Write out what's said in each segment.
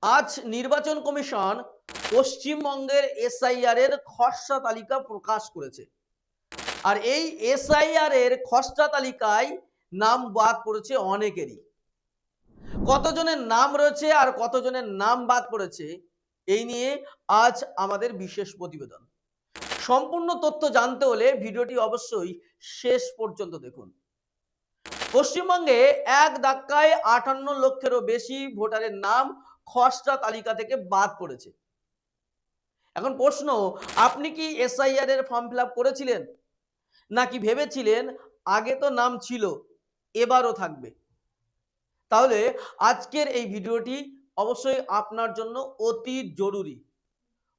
আজ নির্বাচন কমিশন পশ্চিমবঙ্গের এসআইআর এর খসড়া তালিকা প্রকাশ করেছে। আর এই এসআইআর এর খসড়া তালিকায় নাম বাদ পড়েছে অনেকেরই। কতজনের নাম রয়েছে আর কতজনের নাম বাদ পড়েছে এই নিয়ে আজ আমাদের বিশেষ প্রতিবেদন। সম্পূর্ণ তথ্য জানতে হলে ভিডিওটি অবশ্যই শেষ পর্যন্ত দেখুন। পশ্চিমবঙ্গে এক ধাক্কায় 58 লক্ষেরও বেশি ভোটারের নাম খসড়া তালিকা থেকে বাদ পড়েছে। এখন প্রশ্ন, আপনি কি এসআইআর এর ফর্ম ফিল আপ করেছিলেন, নাকি ভেবেছিলেন আগে তো নাম ছিল এবারও থাকবে? তাহলে আজকের এই ভিডিওটি অবশ্যই আপনার জন্য অতি জরুরি।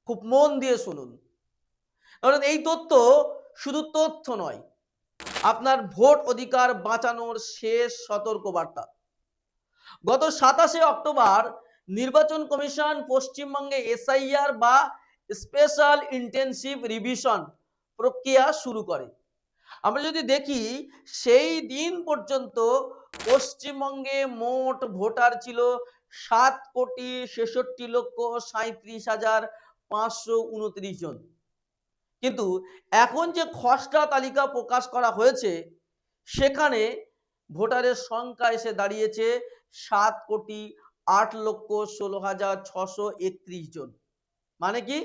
খুব মন দিয়ে শুনুন, কারণ এই তথ্য শুধু তথ্য নয়, আপনার ভোট অধিকার বাঁচানোর শেষ সতর্কবার্তা। গত 27শে অক্টোবর নির্বাচন কমিশন পশ্চিমবঙ্গে এসআইআর বা স্পেশাল ইন্টেনসিভ রিভিশন প্রক্রিয়া শুরু করে। আমরা যদি দেখি, সেই দিন পর্যন্ত পশ্চিমবঙ্গে মোট ভোটার ছিল 7,63,37,529 জন। কিন্তু এখন যে খসড়া তালিকা প্রকাশ করা হয়েছে, সেখানে ভোটারের সংখ্যা এসে দাঁড়িয়েছে 7,08,16,631 জন। মানে কি,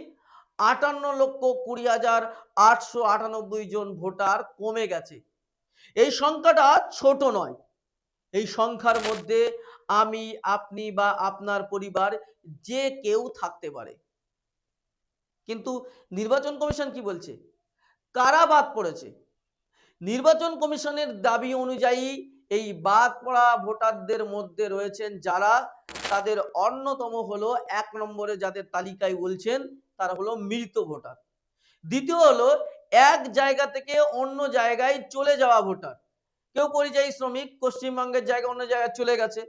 58,20,898 জন ভোটার কমে গেছে। এই সংখ্যাটা ছোট নয়। এই সংখ্যার মধ্যে আমি, আপনি বা আপনার পরিবার যে কেউ থাকতে পারে। কিন্তু নির্বাচন কমিশন কি বলছে? কারা বাদ পড়েছে? নির্বাচন কমিশনের দাবি অনুযায়ী এই বাদ পড়া ভোটারদের মধ্যে রয়েছেন যারা, তাদের অন্যতম হলো 1 নম্বরে যাদের তালিকায় বলছেন তারা হলো মৃত ভোটার। দ্বিতীয় হলো এক জায়গা থেকে অন্য জায়গায় চলে যাওয়া ভোটার। কেউ পরিযায়ী শ্রমিক, পশ্চিমবঙ্গের জায়গায় অন্য জায়গায় চলে গেছে।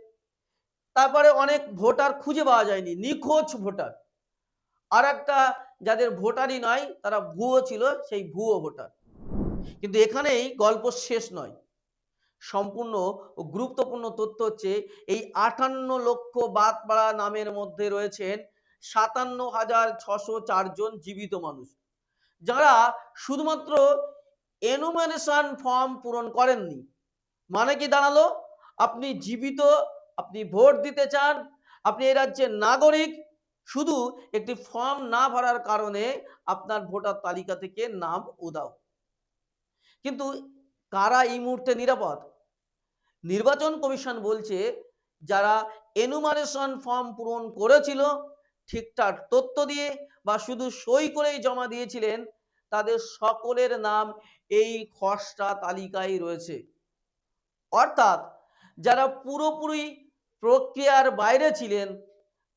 তারপরে অনেক ভোটার খুঁজে পাওয়া যায়নি, নিখোঁজ ভোটার। আর একটা, যাদের ভোটারই নয়, তারা ভুয়ো ছিল, সেই ভুয়ো ভোটার। কিন্তু এখানেই গল্প শেষ নয়। সম্পূর্ণ ও গুরুত্বপূর্ণ তথ্য হচ্ছে, এই 58 লক্ষ বাদ পড়া নামের মধ্যে রয়েছেন 57,604 জন জীবিত মানুষ, যারা শুধুমাত্র এনুমারেশন ফর্ম পূরণ করেননি। মানে কি দাঁড়ালো? আপনি জীবিত, আপনি ভোট দিতে চান, আপনি এই রাজ্যের নাগরিক, শুধু একটি ফর্ম না ভরার কারণে আপনার ভোটার তালিকা থেকে নাম উধাও। কিন্তু কারা এই মুহূর্তে নিরাপদ? নির্বাচন কমিশন বলছে, যারা এনুমারেশন ফর্ম পূরণ করেছিল, ঠিকঠাক তথ্য দিয়ে বা শুধু সই করেই জমা দিয়েছিলেন, তাদের সকলের নাম এই খসড়া তালিকায় রয়েছে। অর্থাৎ যারা পুরোপুরি প্রক্রিয়ার বাইরে ছিলেন,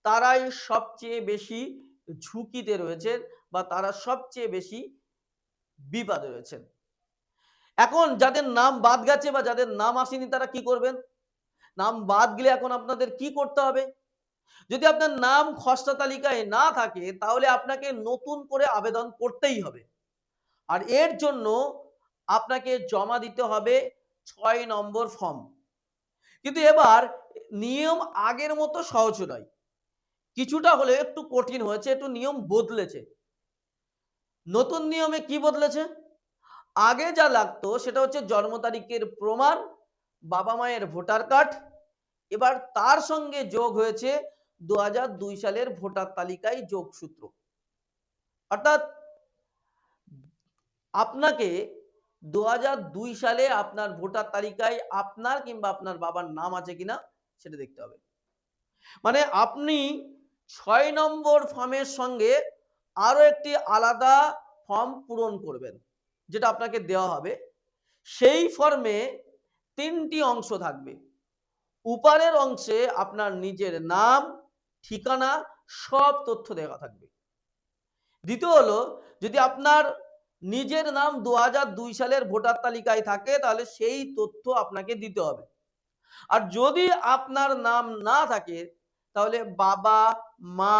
তারাই সবচেয়ে বেশি ঝুঁকিতে রয়েছেন বা তারা সবচেয়ে বেশি বিপদে রয়েছেন। এখন যাদের নাম বাদ গেছে বা যাদের নাম আসেনি, তারা কি করবেন? নাম বাদ গেলে এখন আপনাদের কি করতে হবে? যদি আপনার নাম খসড়া তালিকায় না থাকে, তাহলে আপনাকে নতুন করে আবেদন করতেই হবে। আর এর জন্য আপনাকে জমা দিতে হবে 6 নম্বর ফর্ম। কিন্তু এবার নিয়ম আগের মতো সহজ নয়, কিছুটা হলে একটু কঠিন হয়েছে, একটু নিয়ম বদলেছে। নতুন নিয়মে কি বদলেছে? আগে যা লাগতো সেটা হচ্ছে জন্ম তারিখের প্রমাণ, বাবা মায়ের ভোটার কার্ড। এবার তার সঙ্গে যোগ হয়েছে 2002 সালের ভোটার তালিকায় যোগসূত্র। অর্থাৎ আপনাকে 2002 সালে আপনার ভোটার তালিকায় আপনার কিংবা আপনার বাবার নাম আছে কিনা সেটা দেখতে হবে। মানে আপনি 6 নম্বর ফর্মের সঙ্গে আরো একটি আলাদা ফর্ম পূরণ করবেন, যেটা আপনাকে দেওয়া হবে। সেই ফর্মে 3টি অংশ থাকবে। উপরের অংশে আপনার নিজের নাম, ঠিকানা, সব তথ্য দেওয়া থাকবে। দ্বিতীয় হলো, যদি আপনার নিজের নাম 2002 সালের ভোটার তালিকায় থাকে, তাহলে সেই তথ্য আপনাকে দিতে হবে। আর যদি আপনার নাম না থাকে, তাহলে বাবা, মা,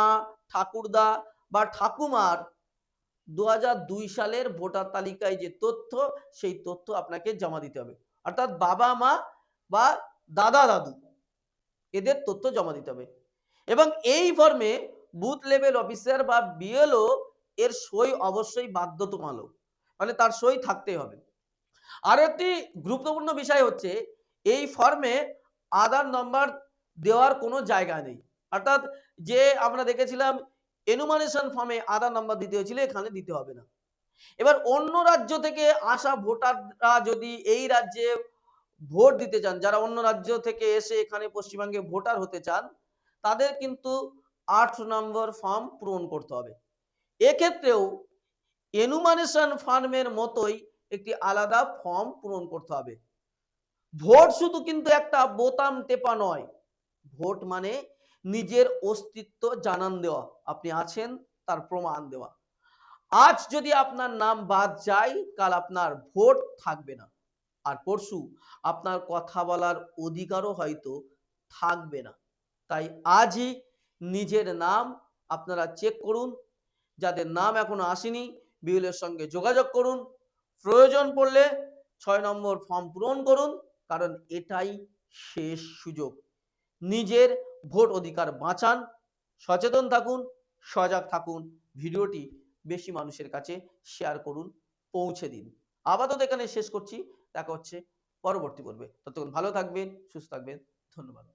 ঠাকুরদা বা ঠাকুমার 2002 সালের ভোটার তালিকায় যে তথ্য, সেই তথ্য আপনাকে জমা দিতে হবে। অর্থাৎ বাবা মা বা দাদা দাদু, এদের তথ্য জমা দিতে হবে। এবং এই ফর্মে বুথ লেভেল অফিসার বা বিএলও এর সই অবশ্যই বাধ্যতামূলক, মানে তার সই থাকতেই হবে। আরো একটি গুরুত্বপূর্ণ বিষয় হচ্ছে এই ফর্মে আধার নম্বর দেওয়ার কোনো জায়গা নেই। অর্থাৎ যে আমরা দেখেছিলাম এনুমারেশন ফর্মে আধার নাম্বার দিতে হয়েছিল, এখানে দিতে হবে না। এবার অন্য রাজ্য থেকে আসা ভোটাররা যদি এই রাজ্যে ভোট দিতে চান, যারা অন্য রাজ্য থেকে এসে এখানে পশ্চিমবঙ্গে ভোটার হতে চান, তাদের কিন্তু ৮ নম্বর ফর্ম পূরণ করতে হবে। এক্ষেত্রেও এনুমারেশন ফর্মের মতোই একটি আলাদা ফর্ম পূরণ করতে হবে। ভোট শুধু কিন্তু একটা বোতাম টেপা নয়, ভোট মানে নিজের অস্তিত্ব জানান দেওয়া, আপনি আছেন তার প্রমাণ দেওয়া। আজ যদি আপনার নাম বাদ যায়, কাল আপনার ভোট থাকবে না, আর পরশু আপনার কথা বলার অধিকারও হয়তো থাকবে না। তাই আজই নিজের নাম আপনারা চেক করুন। যাদের নাম এখনো আসেনি, বিএলওর সঙ্গে যোগাযোগ করুন। প্রয়োজন পড়লে ৬ নম্বর ফর্ম পূরণ করুন, কারণ এটাই শেষ সুযোগ। নিজের ভোট অধিকার বাঁচান, সচেতন থাকুন, সজাগ থাকুন। ভিডিওটি বেশি মানুষের কাছে শেয়ার করুন, পৌঁছে দিন। আপাতত এখানে শেষ করছি, দেখা হচ্ছে পরবর্তী পর্বে। ততক্ষণ ভালো থাকবেন, সুস্থ থাকবেন। ধন্যবাদ।